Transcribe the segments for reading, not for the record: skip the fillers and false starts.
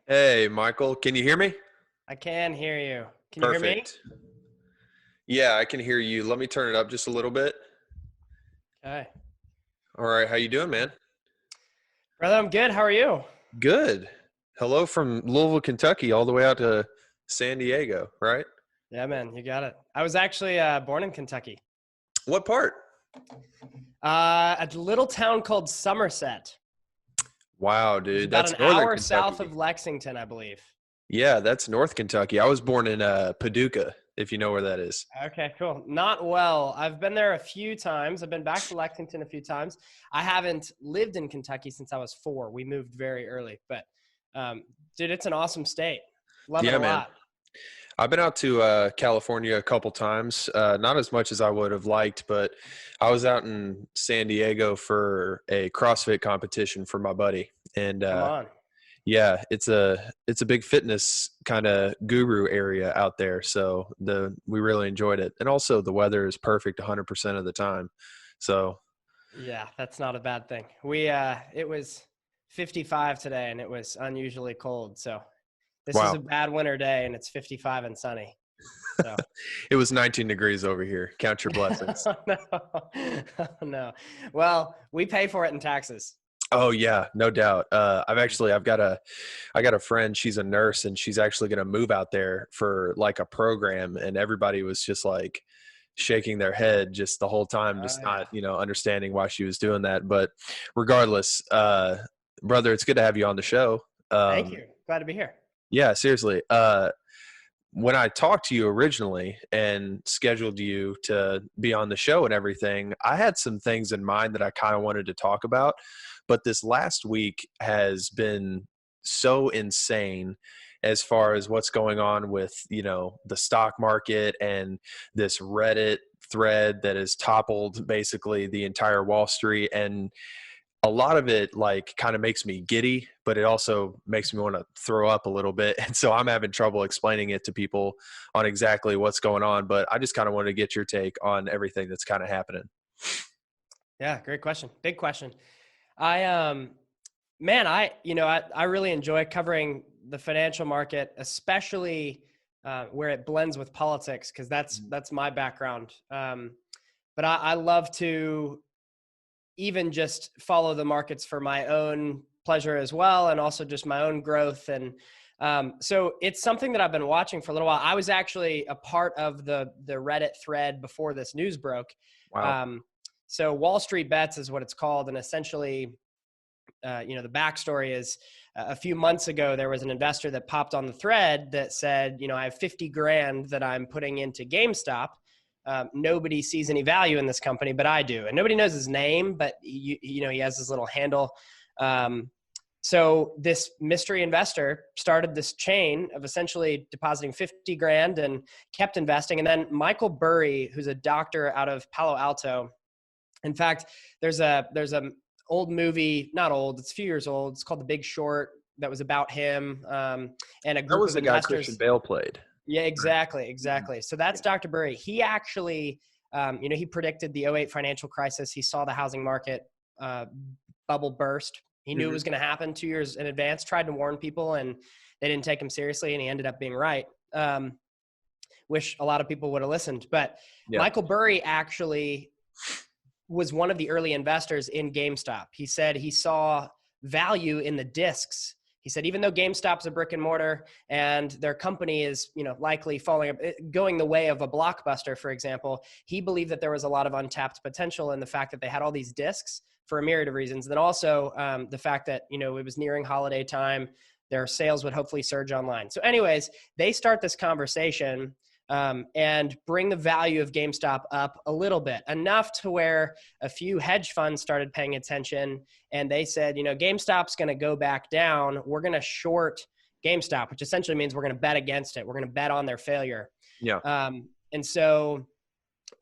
Hey, Michael, can you hear me? I can hear you. Can you hear me? Perfect. Yeah, I can hear you. Let me turn it up just a little bit. Okay. All right, how you doing, man? Brother, I'm good. How are you? Good. Hello from Louisville, Kentucky, all the way out to San Diego, right? Yeah, man, you got it. I was actually born in Kentucky, What part? a little town called Somerset. Wow, It's dude, about an that's Northern hour south Kentucky. of Lexington, I believe. Yeah, that's North Kentucky. I was born in Paducah, if you know where that is. Okay, cool. Not well. I've been there a few times. I've been back to Lexington a few times. I haven't lived in Kentucky since I was 4. We moved very early, but um, dude, it's an awesome state. Love it Yeah, a man. lot. I've been out to California a couple times, not as much as I would have liked, but I was out in San Diego for a CrossFit competition for my buddy, and Come on. yeah, it's a big fitness kind of guru area out there. So we really enjoyed it, and also the weather is perfect 100% of the time. So Yeah, that's not a bad thing. It was 55 today and it was unusually cold. So this is wow, a bad winter day and it's 55 and sunny. So it was 19 degrees over here. Count your blessings. oh, no. Oh, no. Well, we pay for it in taxes. Oh yeah, no doubt. I got a friend. She's a nurse, and she's actually going to move out there for like a program. And everybody was just like shaking their head just the whole time, Oh just yeah. not understanding why she was doing that. But regardless, brother, it's good to have you on the show. Thank you. Glad to be here. Yeah, seriously. When I talked to you originally and scheduled you to be on the show and everything, I had some things in mind that I kind of wanted to talk about. But this last week has been so insane as far as what's going on with, the stock market and this Reddit thread that has toppled basically the entire Wall Street. And a lot of it like kind of makes me giddy, but it also makes me want to throw up a little bit. And so I'm having trouble explaining it to people on exactly what's going on. But I just kind of wanted to get your take on everything that's kind of happening. Yeah, great question. Big question. I man, I really enjoy covering the financial market, especially where it blends with politics, because that's my background. But I love to even just follow the markets for my own pleasure as well, and also just my own growth. And so it's something that I've been watching for a little while. I was actually a part of the Reddit thread before this news broke. Wow. Um, so Wall Street Bets is what it's called, and essentially the backstory is a few months ago, there was an investor that popped on the thread that said, I have 50 grand that I'm putting into GameStop. Nobody sees any value in this company, but I do. And nobody knows his name, but he has this little handle. So this mystery investor started this chain of essentially depositing 50 grand and kept investing. And then Michael Burry, who's a doctor out of Palo Alto. In fact, there's a old movie, not old, it's a few years old. It's called The Big Short, that was about him and a That group was of the guy Christian investors. Bale played. Yeah, Right. exactly, exactly. So that's Dr. Burry. He actually, he predicted the '08 financial crisis. He saw the housing market uh, bubble burst. He knew it Mm-hmm. was going to happen 2 years in advance, tried to warn people, and they didn't take him seriously, and he ended up being right. Wish a lot of people would have listened. But Yeah. Michael Burry actually was one of the early investors in GameStop. He said he saw value in the discs. He said, even though GameStop's a brick and mortar and their company is, likely going the way of a Blockbuster, for example, he believed that there was a lot of untapped potential in the fact that they had all these discs for a myriad of reasons. And then also the fact that, it was nearing holiday time, their sales would hopefully surge online. So anyways, they start this conversation and bring the value of GameStop up a little bit, enough to where a few hedge funds started paying attention, and they said, GameStop's going to go back down. We're going to short GameStop, which essentially means we're going to bet against it. We're going to bet on their failure. Yeah. And so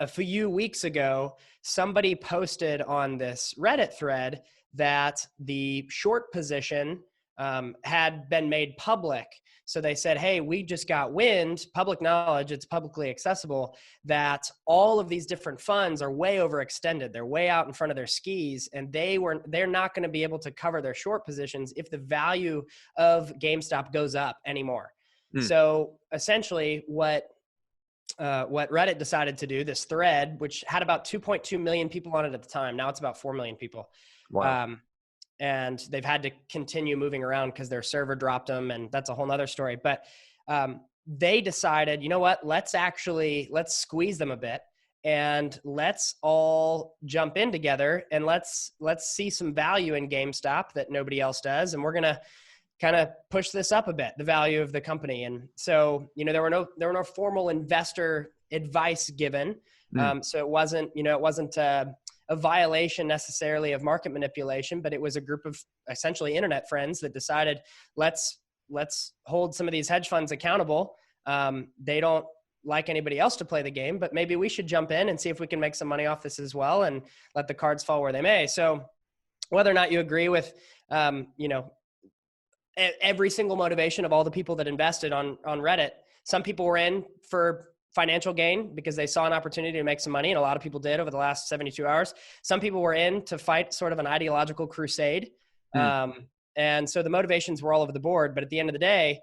a few weeks ago, somebody posted on this Reddit thread that the short position had been made public. So they said, hey, we just got wind, public knowledge, it's publicly accessible, that all of these different funds are way overextended. They're way out in front of their skis, and they're not going to be able to cover their short positions if the value of GameStop goes up anymore. So essentially what Reddit decided to do, this thread, which had about 2.2 million people on it at the time. Now it's about 4 million people. Wow. And they've had to continue moving around because their server dropped them, and that's a whole nother story. But they decided, you know what, let's squeeze them a bit, and let's all jump in together, and let's see some value in GameStop that nobody else does, and we're gonna kind of push this up a bit, the value of the company. And so, there were no formal investor advice given. So it wasn't a violation necessarily of market manipulation, but it was a group of essentially internet friends that decided, let's hold some of these hedge funds accountable. They don't like anybody else to play the game, but maybe we should jump in and see if we can make some money off this as well, and let the cards fall where they may. So whether or not you agree with, every single motivation of all the people that invested on Reddit, some people were in for financial gain because they saw an opportunity to make some money, and a lot of people did over the last 72 hours. Some people were in to fight sort of an ideological crusade. And so the motivations were all over the board. But at the end of the day,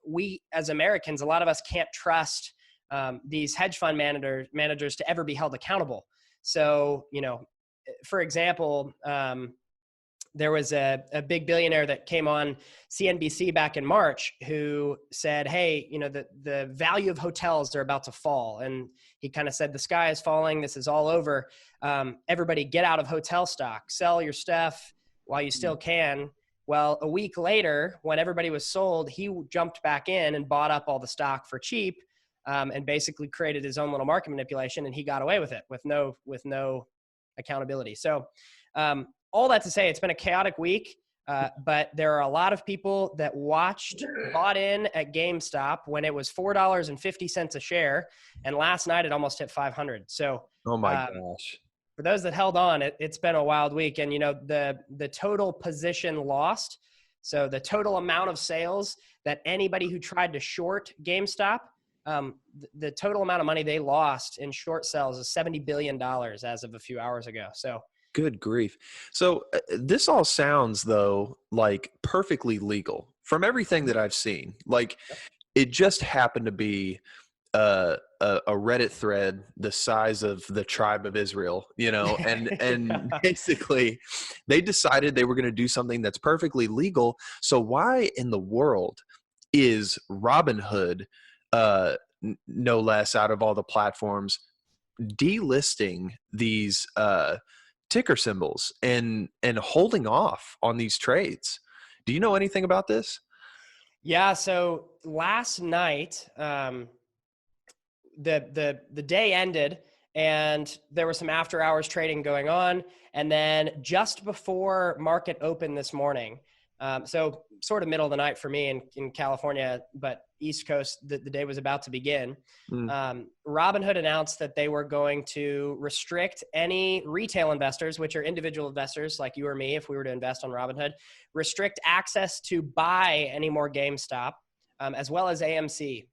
we as Americans, a lot of us can't trust these hedge fund managers to ever be held accountable. So, for example, there was a big billionaire that came on CNBC back in March who said, hey, the value of hotels are about to fall. And he kind of said, the sky is falling. This is all over. Everybody get out of hotel stock, sell your stuff while you still can. Well, a week later, when everybody was sold, he jumped back in and bought up all the stock for cheap, and basically created his own little market manipulation, and he got away with it with no accountability. So, all that to say, it's been a chaotic week, but there are a lot of people that bought in at GameStop when it was $4.50 a share, and last night it almost hit 500. So, Oh my gosh! For those that held on, it's been a wild week, and the total position lost. So the total amount of sales that anybody who tried to short GameStop, the total amount of money they lost in short sales is $70 billion as of a few hours ago. So. Good grief. So this all sounds, though, like perfectly legal from everything that I've seen. Like, it just happened to be a Reddit thread the size of the tribe of Israel, and basically they decided they were going to do something that's perfectly legal. So why in the world is Robinhood, no less, out of all the platforms, delisting these ticker symbols and holding off on these trades? Do you know anything about this? Yeah. So last night, the day ended, and there was some after hours trading going on. And then just before market opened this morning, so sort of middle of the night for me in California, but East Coast, the day was about to begin. Robinhood announced that they were going to restrict any retail investors, which are individual investors like you or me, if we were to invest on Robinhood, restrict access to buy any more GameStop, as well as AMC.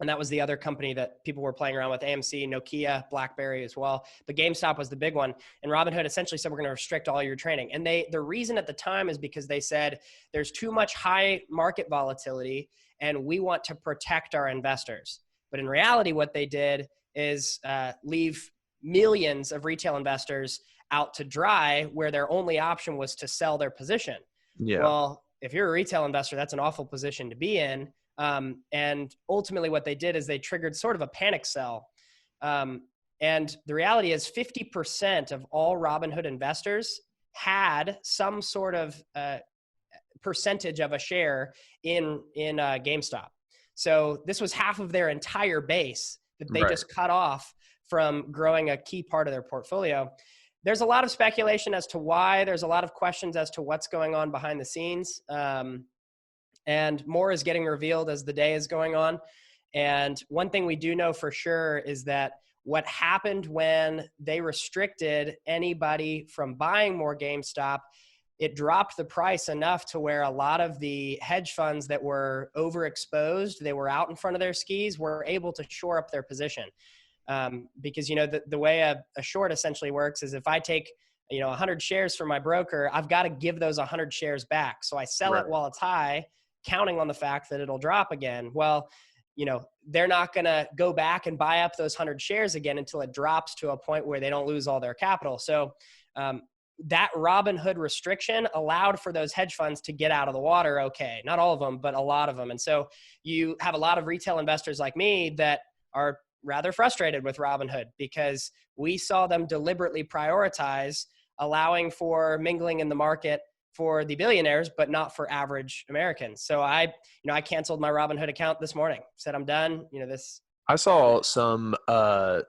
And that was the other company that people were playing around with, AMC, Nokia, BlackBerry as well. But GameStop was the big one. And Robinhood essentially said, we're going to restrict all your trading. And the reason at the time is because they said there's too much high market volatility, and we want to protect our investors. But in reality, what they did is leave millions of retail investors out to dry, where their only option was to sell their position. Yeah. Well, if you're a retail investor, that's an awful position to be in. And ultimately what they did is they triggered sort of a panic sell. And the reality is 50% of all Robinhood investors had some sort of percentage of a share in GameStop. So this was half of their entire base that they just cut off from growing a key part of their portfolio. There's a lot of speculation as to why. There's a lot of questions as to what's going on behind the scenes. And more is getting revealed as the day is going on. And one thing we do know for sure is that what happened when they restricted anybody from buying more GameStop, it dropped the price enough to where a lot of the hedge funds that were overexposed, they were out in front of their skis, were able to shore up their position. Because, the way a short essentially works is if I take, 100 shares from my broker, I've got to give those 100 shares back. So I sell it Right. while it's high, counting on the fact that it'll drop again. Well, they're not going to go back and buy up those 100 shares again until it drops to a point where they don't lose all their capital. So that Robinhood restriction allowed for those hedge funds to get out of the water. Okay. Not all of them, but a lot of them. And so you have a lot of retail investors like me that are rather frustrated with Robinhood because we saw them deliberately prioritize allowing for mingling in the market for the billionaires, but not for average Americans. So I canceled my Robinhood account this morning, said I'm done. I saw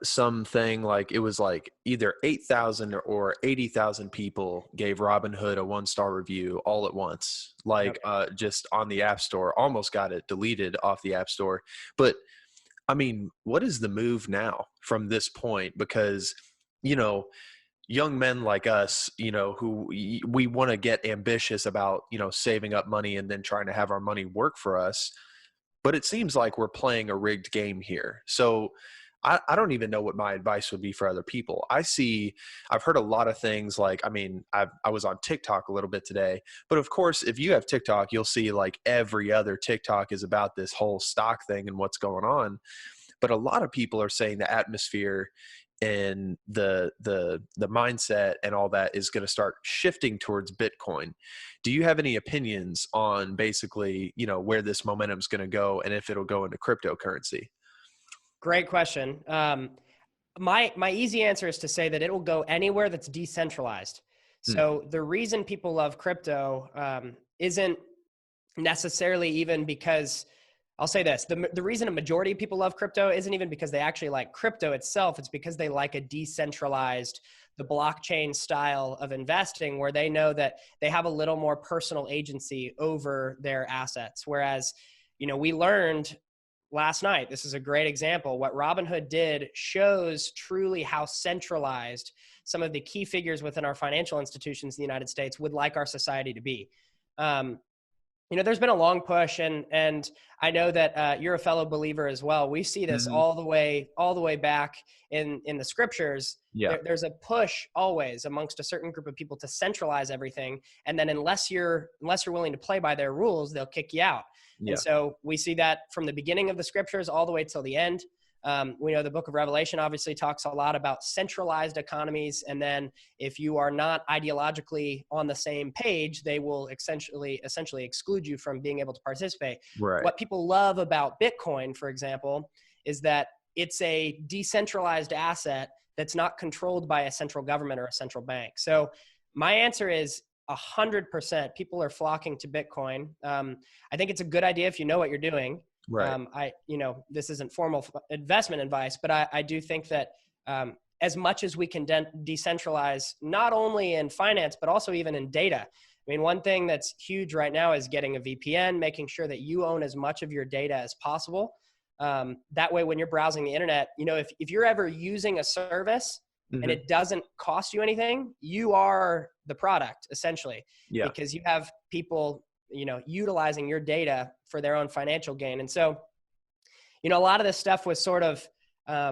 something like it was like either 8,000 or 80,000 people gave Robinhood a 1-star review all at once, like Yep. just on the App Store. Almost got it deleted off the App Store. But I mean, what is the move now from this point? Because, young men like us, who we want to get ambitious about, saving up money and then trying to have our money work for us. But it seems like we're playing a rigged game here. So I don't even know what my advice would be for other people. I've heard a lot of things like, I was on TikTok a little bit today, but of course, if you have TikTok, you'll see like every other TikTok is about this whole stock thing and what's going on. But a lot of people are saying the atmosphere and the mindset and all that is going to start shifting towards Bitcoin. Do you have any opinions on basically, where this momentum is going to go and if it'll go into cryptocurrency? Great question. My easy answer is to say that it will go anywhere that's decentralized. Hmm. So the reason people love crypto isn't necessarily even because I'll say this, the reason a majority of people love crypto isn't even because they actually like crypto itself. It's because they like a decentralized, the blockchain style of investing where they know that they have a little more personal agency over their assets. Whereas, we learned last night, this is a great example. What Robinhood did shows truly how centralized some of the key figures within our financial institutions in the United States would like our society to be. There's been a long push, and I know that you're a fellow believer as well. We see this Mm-hmm. all the way back in the scriptures. Yeah. There's a push always amongst a certain group of people to centralize everything, and then unless you're willing to play by their rules, they'll kick you out. And Yeah. so we see that from the beginning of the scriptures all the way till the end. We know the book of Revelation obviously talks a lot about centralized economies. And then if you are not ideologically on the same page, they will essentially exclude you from being able to participate. Right. What people love about Bitcoin, for example, is that it's a decentralized asset that's not controlled by a central government or a central bank. So my answer is 100% people are flocking to Bitcoin. I think it's a good idea if you know what you're doing. Right. This isn't formal investment advice, but I do think that as much as we can decentralize, not only in finance, but also even in data. I mean, one thing that's huge right now is getting a VPN, making sure that you own as much of your data as possible. That way, when you're browsing the internet, if you're ever using a service and Mm-hmm. it doesn't cost you anything, you are the product essentially, Yeah. because you have people utilizing your data for their own financial gain. And so, a lot of this stuff was sort of, I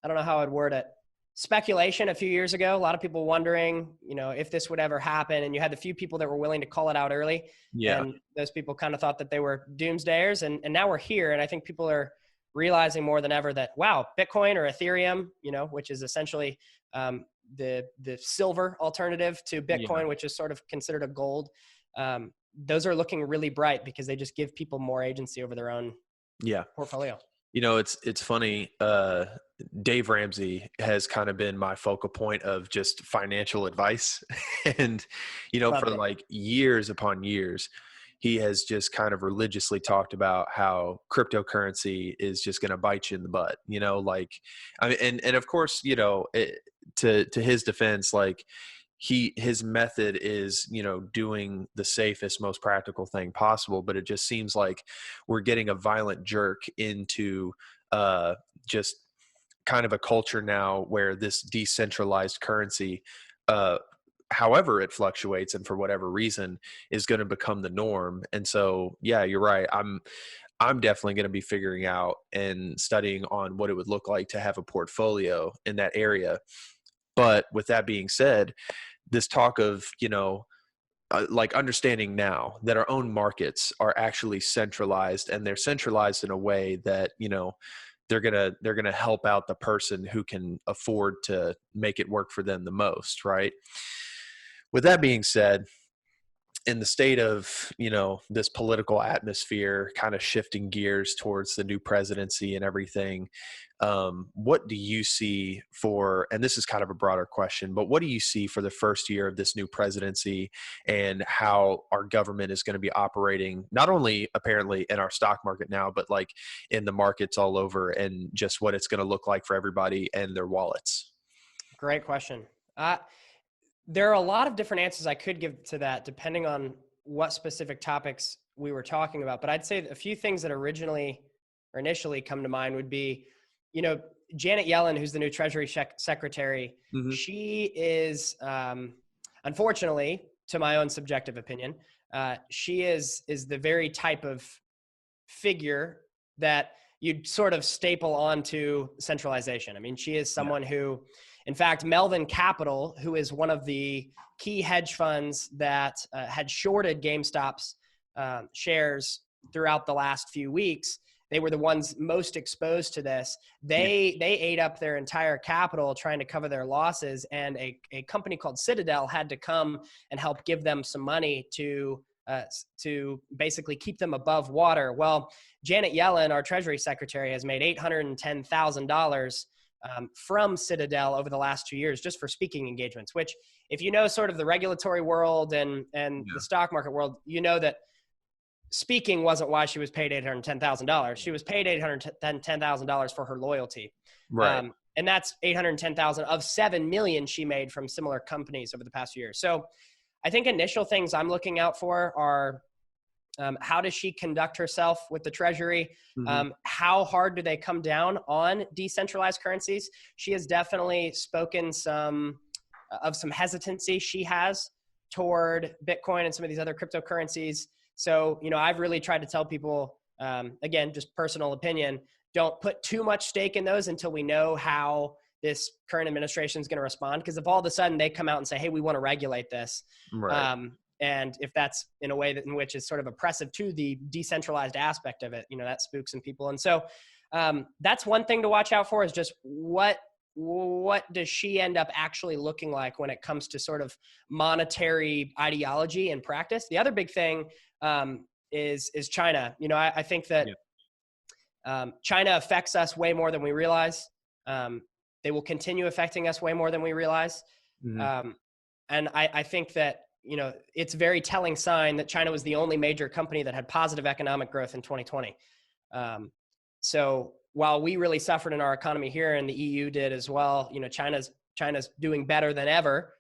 don't know how I'd word it, speculation a few years ago. A lot of people wondering, if this would ever happen. And you had the few people that were willing to call it out early. Yeah. And those people kind of thought that they were doomsdayers. And now we're here. And I think people are realizing more than ever that, wow, Bitcoin or Ethereum, which is essentially the silver alternative to Bitcoin, Yeah. which is sort of considered a gold. Those are looking really bright because they just give people more agency over their own Yeah. portfolio. It's funny. Dave Ramsey has kind of been my focal point of just financial advice. And, Love for it. like years upon years, he has just kind of religiously talked about how cryptocurrency is just going to bite you in the butt, and of course, to his defense, like his method is, doing the safest, most practical thing possible. But it just seems like we're getting a violent jerk into just kind of a culture now where this decentralized currency, uh, however it fluctuates and for whatever reason is going to become the norm. And so, yeah, you're right. I'm definitely going to be figuring out and studying on what it would look like to have a portfolio in that area. But with that being said, this talk of, like understanding now that our own markets are actually centralized, and they're centralized in a way that, they're gonna help out the person who can afford to make it work for them the most, right? With that being said, in the state of, this political atmosphere kind of shifting gears towards the new presidency and everything, what do you see for, and this is kind of a broader question, but what do you see for the first year of this new presidency, and how our government is going to be operating, not only apparently in our stock market now, but like in the markets all over, and just what it's going to look like for everybody and their wallets? Great question. There are a lot of different answers I could give to that, depending on what specific topics we were talking about. But I'd say a few things that initially come to mind would be, Janet Yellen, who's the new Treasury Secretary. Mm-hmm. She is, unfortunately, to my own subjective opinion, she is the very type of figure that you'd sort of staple onto centralization. I mean, she is someone who, in fact, Melvin Capital, who is one of the key hedge funds that had shorted GameStop's shares throughout the last few weeks, they were the ones most exposed to this. They ate up their entire capital trying to cover their losses, and a company called Citadel had to come and help give them some money to basically keep them above water. Well, Janet Yellen, our Treasury Secretary, has made $810,000 from Citadel over the last 2 years just for speaking engagements, which, if you know sort of the regulatory world and the stock market world, you know that speaking wasn't why she was paid $810,000. She was paid $810,000 for her loyalty. Right. And that's $810,000 of $7 million she made from similar companies over the past few years. So I think initial things I'm looking out for are, how does she conduct herself with the Treasury? Mm-hmm. How hard do they come down on decentralized currencies? She has definitely spoken some hesitancy she has toward Bitcoin and some of these other cryptocurrencies. So, I've really tried to tell people, again, just personal opinion, don't put too much stake in those until we know how this current administration is going to respond. Because if all of a sudden they come out and say, hey, we want to regulate this, Right. and if that's in a way in which is sort of oppressive to the decentralized aspect of it, that spooks some people. And so that's one thing to watch out for, is just what does she end up actually looking like when it comes to sort of monetary ideology and practice. The other big thing is China. I think that China affects us way more than we realize. They will continue affecting us way more than we realize. Mm-hmm. And I think that, it's a very telling sign that China was the only major company that had positive economic growth in 2020. So while we really suffered in our economy here, and the EU did as well, China's doing better than ever.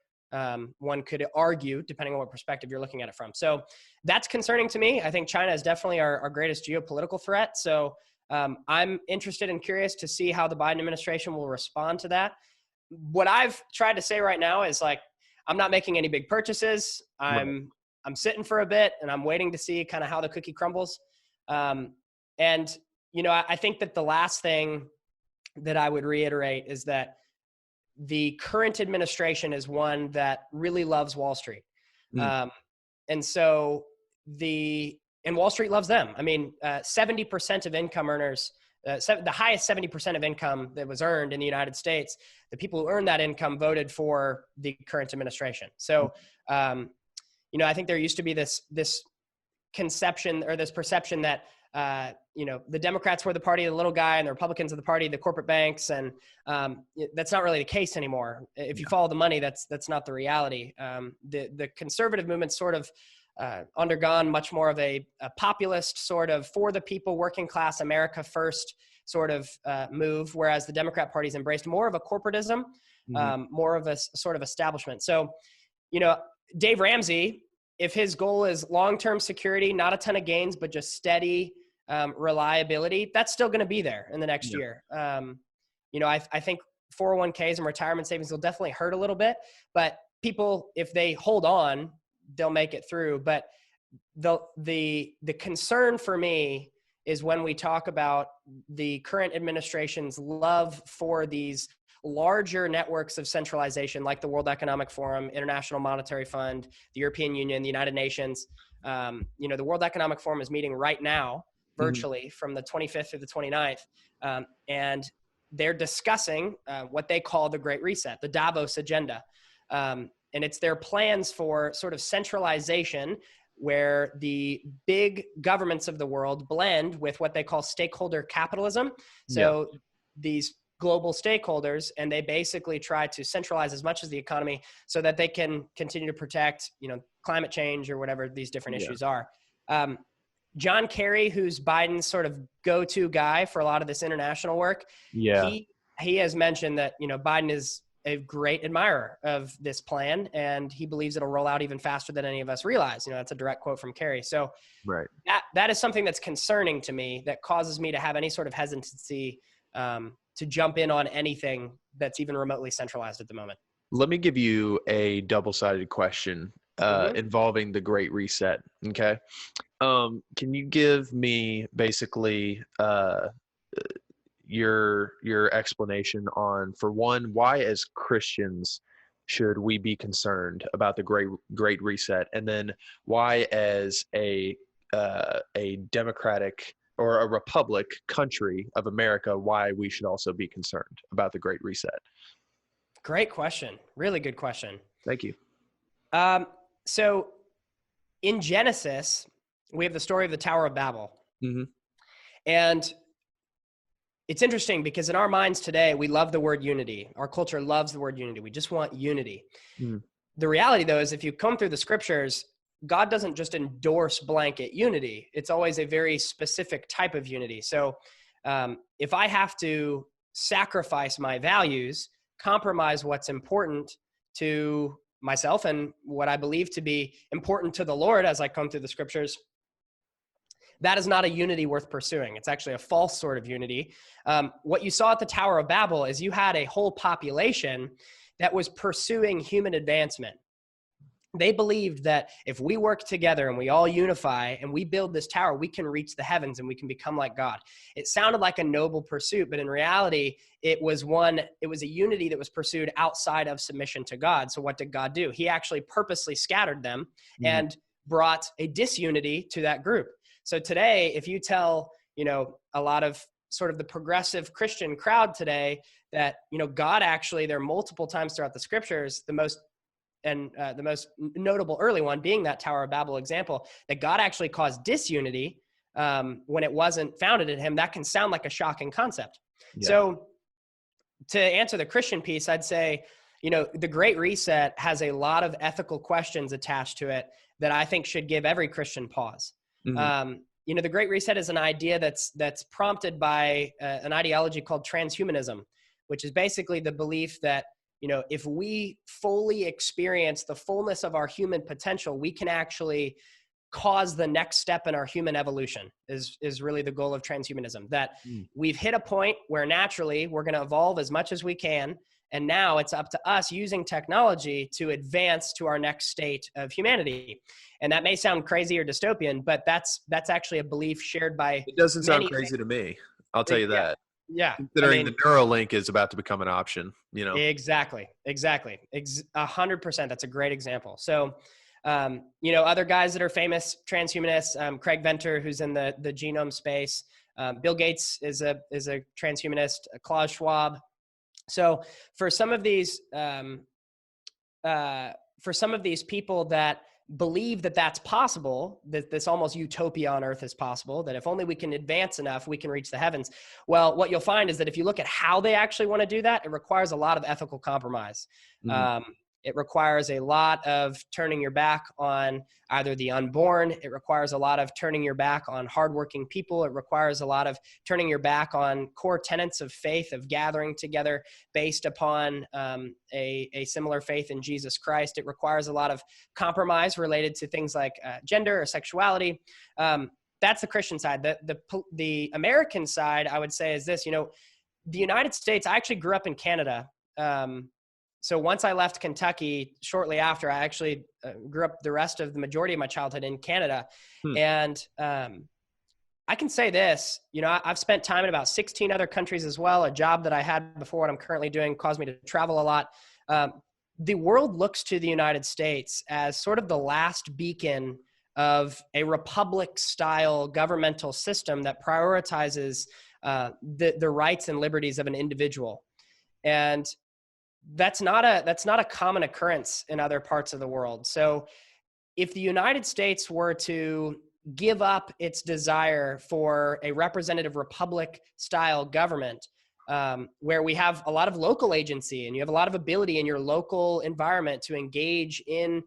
One could argue, depending on what perspective you're looking at it from. So that's concerning to me. I think China is definitely our greatest geopolitical threat. So I'm interested and curious to see how the Biden administration will respond to that. What I've tried to say right now is, like, I'm not making any big purchases. I'm sitting for a bit, and I'm waiting to see kind of how the cookie crumbles. And, I think that the last thing that I would reiterate is that the current administration is one that really loves Wall Street. And so and Wall Street loves them. I mean, 70% of income earners, the highest 70% of income that was earned in the United States, the people who earned that income voted for the current administration. So, I think there used to be this conception, or this perception that, the Democrats were the party of the little guy and the Republicans are the party of the corporate banks. And that's not really the case anymore. If you follow the money, that's not the reality. The conservative movement's sort of undergone much more of a populist sort of for the people, working class, America first sort of move, whereas the Democrat Party's embraced more of a corporatism, more of a sort of establishment. So, Dave Ramsey, if his goal is long-term security, not a ton of gains, but just steady reliability, that's still going to be there in the next year. I think 401ks and retirement savings will definitely hurt a little bit, but people, if they hold on, they'll make it through. But the concern for me is when we talk about the current administration's love for these larger networks of centralization, like the World Economic Forum, International Monetary Fund, the European Union, the United Nations. The World Economic Forum is meeting right now, virtually, from the 25th through the 29th. And they're discussing what they call the Great Reset, the Davos agenda. And it's their plans for sort of centralization, where the big governments of the world blend with what they call stakeholder capitalism. So these global stakeholders, and they basically try to centralize as much as the economy so that they can continue to protect, climate change or whatever these different issues are. John Kerry, who's Biden's sort of go-to guy for a lot of this international work, he has mentioned that, Biden is a great admirer of this plan, and he believes it'll roll out even faster than any of us realize. That's a direct quote from Kerry. So that is something that's concerning to me, that causes me to have any sort of hesitancy to jump in on anything that's even remotely centralized at the moment. Let me give you a double-sided question involving the Great Reset. Okay. Can you give me basically your explanation on, for one, why as Christians should we be concerned about the Great Reset, and then why as a democratic or a republic country of America, why we should also be concerned about the Great Reset? Great question. Really good question. Thank you. So in Genesis, we have the story of the Tower of Babel. And it's interesting because in our minds today, we love the word unity. Our culture loves the word unity. We just want unity. The reality, though, is if you come through the scriptures, God doesn't just endorse blanket unity. It's always a very specific type of unity. So if I have to sacrifice my values, compromise what's important to myself and what I believe to be important to the Lord as I come through the scriptures, that is not a unity worth pursuing. It's actually a false sort of unity. What you saw at the Tower of Babel is you had a whole population that was pursuing human advancement. They believed that if we work together and we all unify and we build this tower, we can reach the heavens and we can become like God. It sounded like a noble pursuit, but in reality, it was a unity that was pursued outside of submission to God. So what did God do? He actually purposely scattered them and brought a disunity to that group. So today, if you tell, a lot of sort of the progressive Christian crowd today that, God actually, there are multiple times throughout the scriptures, the most notable early one being that Tower of Babel example, that God actually caused disunity when it wasn't founded in him, that can sound like a shocking concept. So to answer the Christian piece, I'd say, the Great Reset has a lot of ethical questions attached to it that I think should give every Christian pause. The Great Reset is an idea that's prompted by an ideology called transhumanism, which is basically the belief that, if we fully experience the fullness of our human potential, we can actually cause the next step in our human evolution is really the goal of transhumanism, that we've hit a point where naturally we're going to evolve as much as we can. And now it's up to us using technology to advance to our next state of humanity. And that may sound crazy or dystopian, but that's actually a belief shared by It doesn't sound crazy to me. I'll tell you that. Yeah. Considering the Neuralink is about to become an option, Exactly. 100%. That's a great example. So, other guys that are famous transhumanists, Craig Venter, who's in the genome space, Bill Gates is a transhumanist, Klaus Schwab. So for some of these people that believe that that's possible, that this almost utopia on earth is possible, that if only we can advance enough, we can reach the heavens. Well, what you'll find is that if you look at how they actually want to do that, it requires a lot of ethical compromise. It requires a lot of turning your back on either the unborn. It requires a lot of turning your back on hardworking people. It requires a lot of turning your back on core tenets of faith, of gathering together based upon a similar faith in Jesus Christ. It requires a lot of compromise related to things like gender or sexuality. That's the Christian side. The American side, I would say, is this. The United States, I actually grew up in Canada. So once I left Kentucky, shortly after, I actually grew up the rest of the majority of my childhood in Canada. Hmm. And I can say this, I've spent time in about 16 other countries as well. A job that I had before what I'm currently doing caused me to travel a lot. The world looks to the United States as sort of the last beacon of a republic-style governmental system that prioritizes the rights and liberties of an individual. And that's not a common occurrence in other parts of the world. So if the United States were to give up its desire for a representative republic style government, where we have a lot of local agency and you have a lot of ability in your local environment to engage in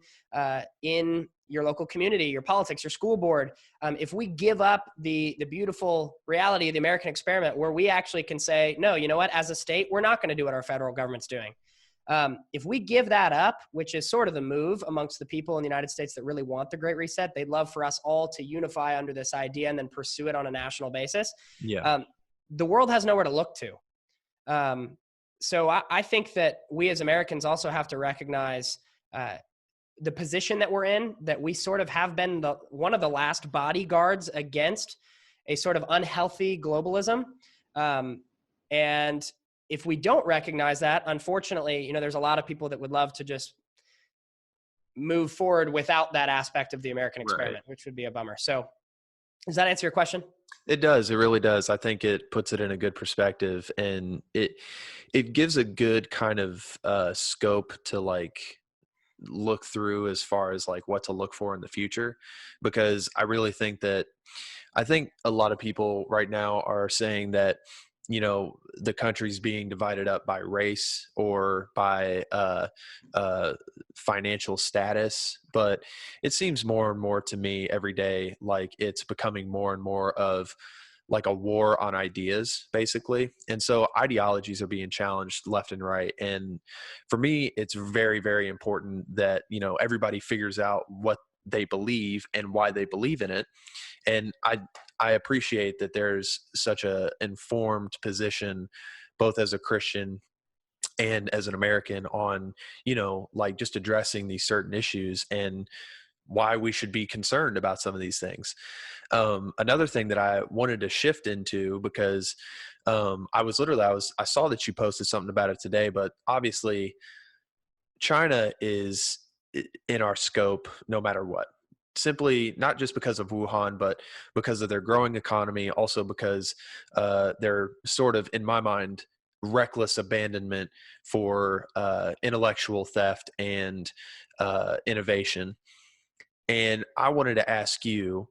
your local community, your politics, your school board. If we give up the beautiful reality of the American experiment, where we actually can say, no, you know what, as a state, we're not going to do what our federal government's doing. If we give that up, which is sort of the move amongst the people in the United States that really want the Great Reset, they'd love for us all to unify under this idea and then pursue it on a national basis. Yeah. The world has nowhere to look to. So I think that we as Americans also have to recognize the position that we're in, that we sort of have been one of the last bodyguards against a sort of unhealthy globalism. And if we don't recognize that, unfortunately, there's a lot of people that would love to just move forward without that aspect of the American experiment, which would be a bummer. So does that answer your question? It does. It really does. I think it puts it in a good perspective, and it gives a good kind of scope to like look through as far as like what to look for in the future, because I really think that a lot of people right now are saying that the country's being divided up by race or by financial status, but it seems more and more to me every day like it's becoming more and more of like a war on ideas, basically. And so ideologies are being challenged left and right. And for me, it's very, very important that everybody figures out what they believe and why they believe in it. And I appreciate that there's such a informed position, both as a Christian and as an American, on, like just addressing these certain issues and why we should be concerned about some of these things. Another thing that I wanted to shift into, because I saw that you posted something about it today, but obviously China is in our scope no matter what. Simply not just because of Wuhan, but because of their growing economy, also because their sort of, in my mind, reckless abandonment for intellectual theft and innovation. And I wanted to ask you,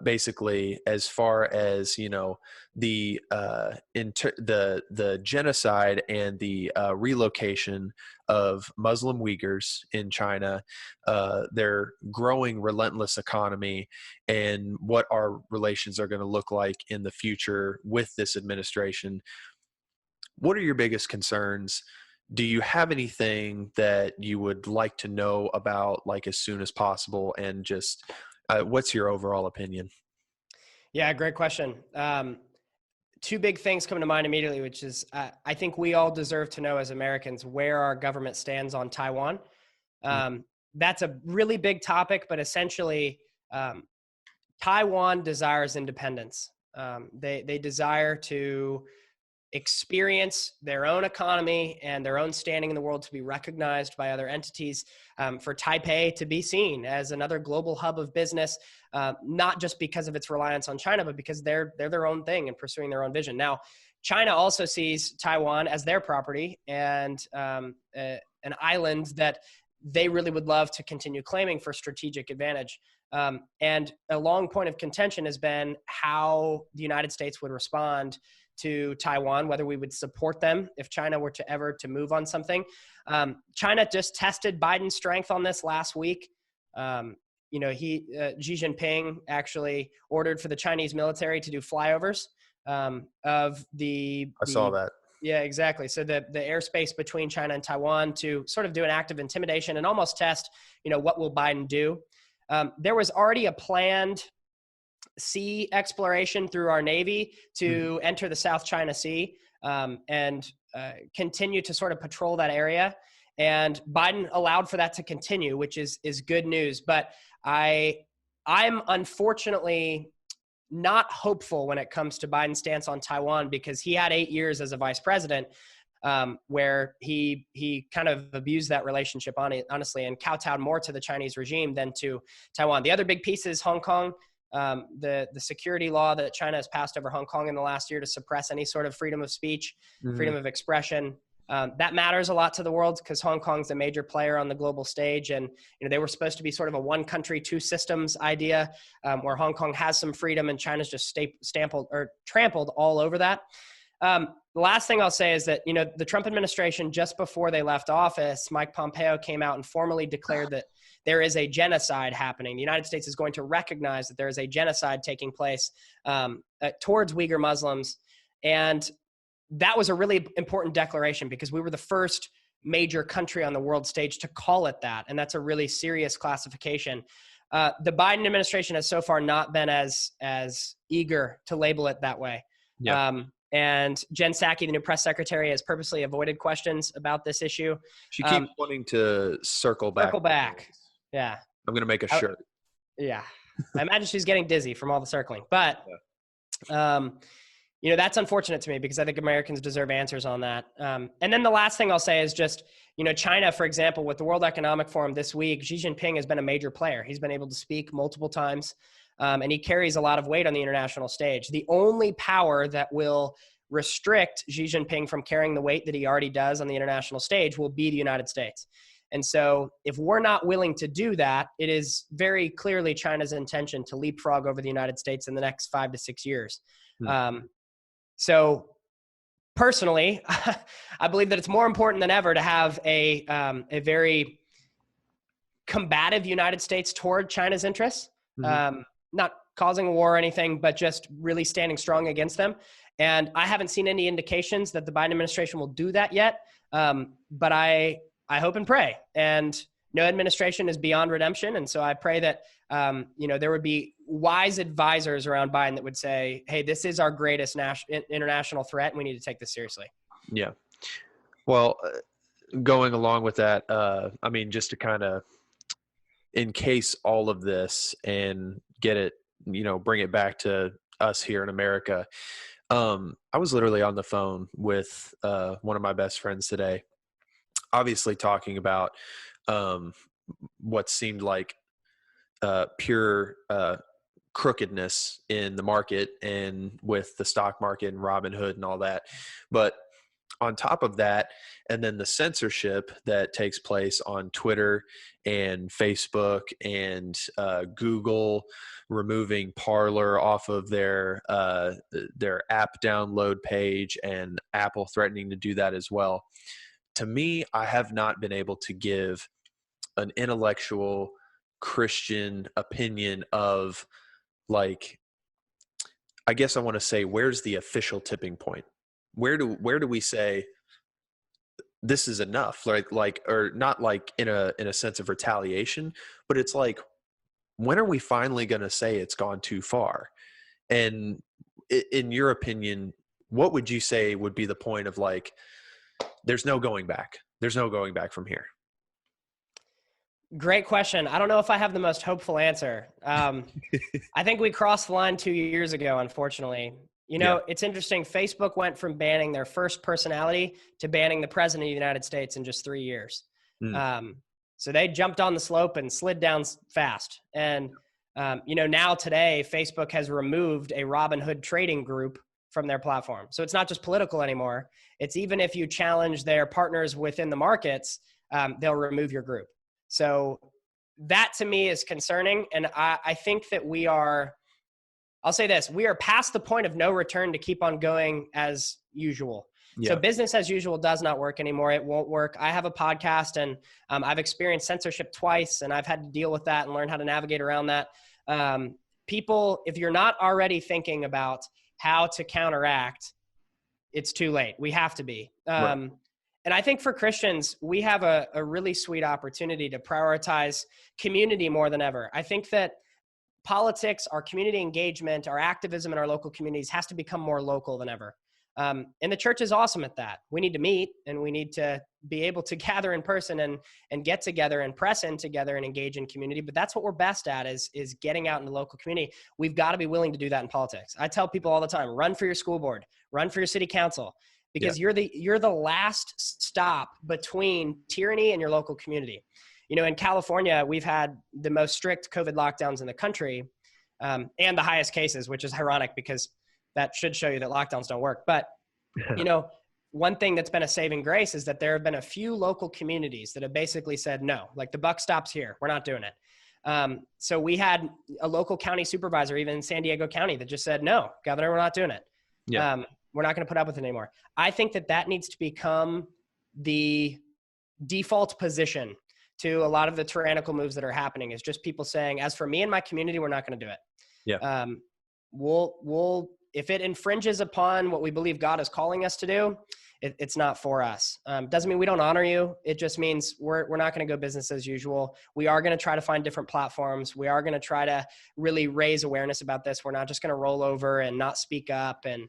basically, as far as the genocide and the relocation of Muslim Uyghurs in China, their growing relentless economy, and what our relations are going to look like in the future with this administration. What are your biggest concerns? Do you have anything that you would like to know about, like, as soon as possible? And just what's your overall opinion? Yeah, great question. Two big things come to mind immediately, which is I think we all deserve to know as Americans where our government stands on Taiwan. That's a really big topic, but essentially Taiwan desires independence. They desire to experience their own economy and their own standing in the world to be recognized by other entities, for Taipei to be seen as another global hub of business, not just because of its reliance on China, but because they're their own thing and pursuing their own vision. Now, China also sees Taiwan as their property and an island that they really would love to continue claiming for strategic advantage. And a long point of contention has been how the United States would respond to Taiwan, whether we would support them if China were to ever to move on something. China just tested Biden's strength on this last week. Xi Jinping actually ordered for the Chinese military to do flyovers of the. I saw that. Yeah, exactly. So the airspace between China and Taiwan to sort of do an act of intimidation and almost test, what will Biden do? There was already a planned sea exploration through our Navy to enter the South China Sea. And continue to sort of patrol that area. And Biden allowed for that to continue, which is good news. But I'm unfortunately not hopeful when it comes to Biden's stance on Taiwan, because he had 8 years as a vice president, where he kind of abused that relationship honestly, and kowtowed more to the Chinese regime than to Taiwan. The other big piece is Hong Kong. The security law that China has passed over Hong Kong in the last year to suppress any sort of freedom of speech, freedom of expression. That matters a lot to the world, because Hong Kong's a major player on the global stage. And, they were supposed to be sort of a one country, two systems idea, where Hong Kong has some freedom and China's just trampled all over that. The last thing I'll say is that, the Trump administration, just before they left office, Mike Pompeo came out and formally declared that there is a genocide happening. The United States is going to recognize that there is a genocide taking place towards Uyghur Muslims. And that was a really important declaration, because we were the first major country on the world stage to call it that. And that's a really serious classification. The Biden administration has so far not been as eager to label it that way. Yeah. And Jen Psaki, the new press secretary, has purposely avoided questions about this issue. She keeps wanting to circle back. Yeah. I'm going to make a shirt. Yeah. I imagine she's getting dizzy from all the circling. But, that's unfortunate to me, because I think Americans deserve answers on that. And then the last thing I'll say is just, China, for example, with the World Economic Forum this week, Xi Jinping has been a major player. He's been able to speak multiple times. And he carries a lot of weight on the international stage. The only power that will restrict Xi Jinping from carrying the weight that he already does on the international stage will be the United States. And so if we're not willing to do that, it is very clearly China's intention to leapfrog over the United States in the next 5 to 6 years. So personally, I believe that it's more important than ever to have a very combative United States toward China's interests. Not causing a war or anything, but just really standing strong against them. And I haven't seen any indications that the Biden administration will do that yet. But I hope and pray. And no administration is beyond redemption. And so I pray that, there would be wise advisors around Biden that would say, hey, this is our greatest international threat, and we need to take this seriously. Yeah. Well, going along with that, just to kind of encase all of this and get it, bring it back to us here in America. I was literally on the phone with one of my best friends today, obviously talking about what seemed like pure crookedness in the market and with the stock market and Robinhood and all that. But on top of that, and then the censorship that takes place on Twitter and Facebook and Google removing Parler off of their app download page, and Apple threatening to do that as well. To me, I have not been able to give an intellectual Christian opinion of, like, I guess I want to say, where's the official tipping point? Where do we say this is enough? Like, or not like in a sense of retaliation, but it's like, when are we finally going to say it's gone too far? And in your opinion, what would you say would be the point of, like, there's no going back? There's no going back from here. Great question. I don't know if I have the most hopeful answer. I think we crossed the line 2 years ago, unfortunately. It's interesting. Facebook went from banning their first personality to banning the president of the United States in just 3 years. So they jumped on the slope and slid down fast. And, now today, Facebook has removed a Robinhood trading group from their platform. So it's not just political anymore. It's even if you challenge their partners within the markets, they'll remove your group. So that to me is concerning. And I think that I'll say this, we are past the point of no return to keep on going as usual. Yeah. So business as usual does not work anymore. It won't work. I have a podcast, and I've experienced censorship twice, and I've had to deal with that and learn how to navigate around that. People, if you're not already thinking about how to counteract, it's too late. We have to be. Right. And I think for Christians, we have a really sweet opportunity to prioritize community more than ever. I think that politics, our community engagement, our activism in our local communities has to become more local than ever. And the church is awesome at that. We need to meet, and we need to be able to gather in person and get together and press in together and engage in community. But that's what we're best at is getting out in the local community. We've got to be willing to do that in politics. I tell people all the time, run for your school board, run for your city council, because you're the last stop between tyranny and your local community. You know, in California, we've had the most strict COVID lockdowns in the country, and the highest cases, which is ironic because that should show you that lockdowns don't work. But, you know, one thing that's been a saving grace is that there have been a few local communities that have basically said, no, like the buck stops here. We're not doing it. So we had a local county supervisor, even in San Diego County, that just said, no, Governor, we're not doing it. We're not going to put up with it anymore. I think that needs to become the default position to a lot of the tyrannical moves that are happening, is just people saying, as for me and my community, we're not going to do it. We'll if it infringes upon what we believe God is calling us to do, it's not for us. Doesn't mean we don't honor you. It just means we're not going to go business as usual. We are going to try to find different platforms. We are going to try to really raise awareness about this. We're not just going to roll over and not speak up. And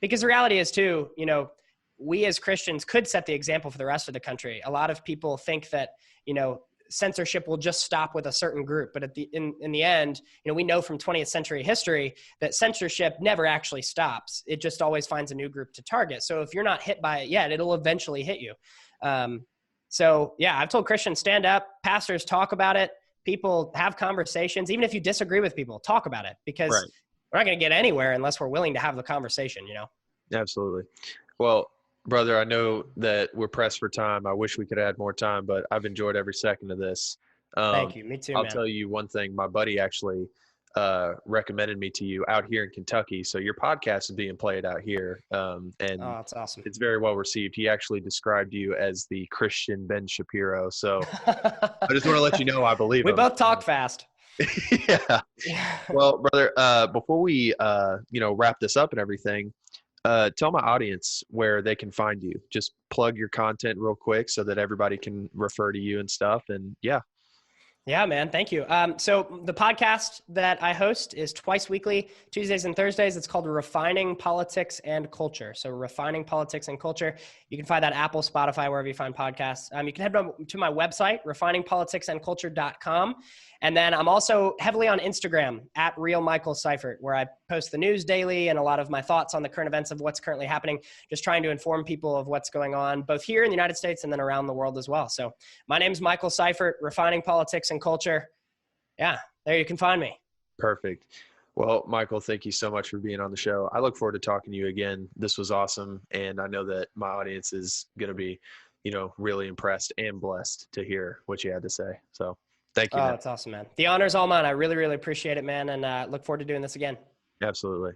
because the reality is too, you know, we as Christians could set the example for the rest of the country. A lot of people think that, you know, censorship will just stop with a certain group. But in the end, you know, we know from 20th century history that censorship never actually stops. It just always finds a new group to target. So if you're not hit by it yet, it'll eventually hit you. So yeah, I've told Christians, stand up, pastors talk about it, people have conversations. Even if you disagree with people, talk about it, because we're not going to get anywhere unless we're willing to have the conversation, you know? Absolutely. Well, brother, I know that we're pressed for time. I wish we could add more time, but I've enjoyed every second of this. Thank you. Me too, I'll man. tell you one thing. My buddy actually recommended me to you out here in Kentucky. So your podcast is being played out here, and that's awesome. it's very well received. He actually described you as the Christian Ben Shapiro. So I just want to let you know I believe we him. both talk fast. Yeah. Well, brother, before we wrap this up and everything, tell my audience where they can find you. Just plug your content real quick so that everybody can refer to you and stuff. And Yeah, man. Thank you. So the podcast that I host is twice weekly, Tuesdays and Thursdays. It's called Refining Politics and Culture. So Refining Politics and Culture. You can find that Apple, Spotify, wherever you find podcasts. You can head to my website, refiningpoliticsandculture.com. And then I'm also heavily on Instagram at Real Michael Seifert, where I post the news daily and a lot of my thoughts on the current events of what's currently happening, just trying to inform people of what's going on, both here in the United States and then around the world as well. So my name's Michael Seifert, Refining Politics and Culture. Yeah, there you can find me. Perfect. Well, Michael, thank you so much for being on the show. I look forward to talking to you again. This was awesome. And I know that my audience is going to be, really impressed and blessed to hear what you had to say. So thank you. Oh, that's awesome, man. The honor's all mine. I really, really appreciate it, man. And look forward to doing this again. Absolutely.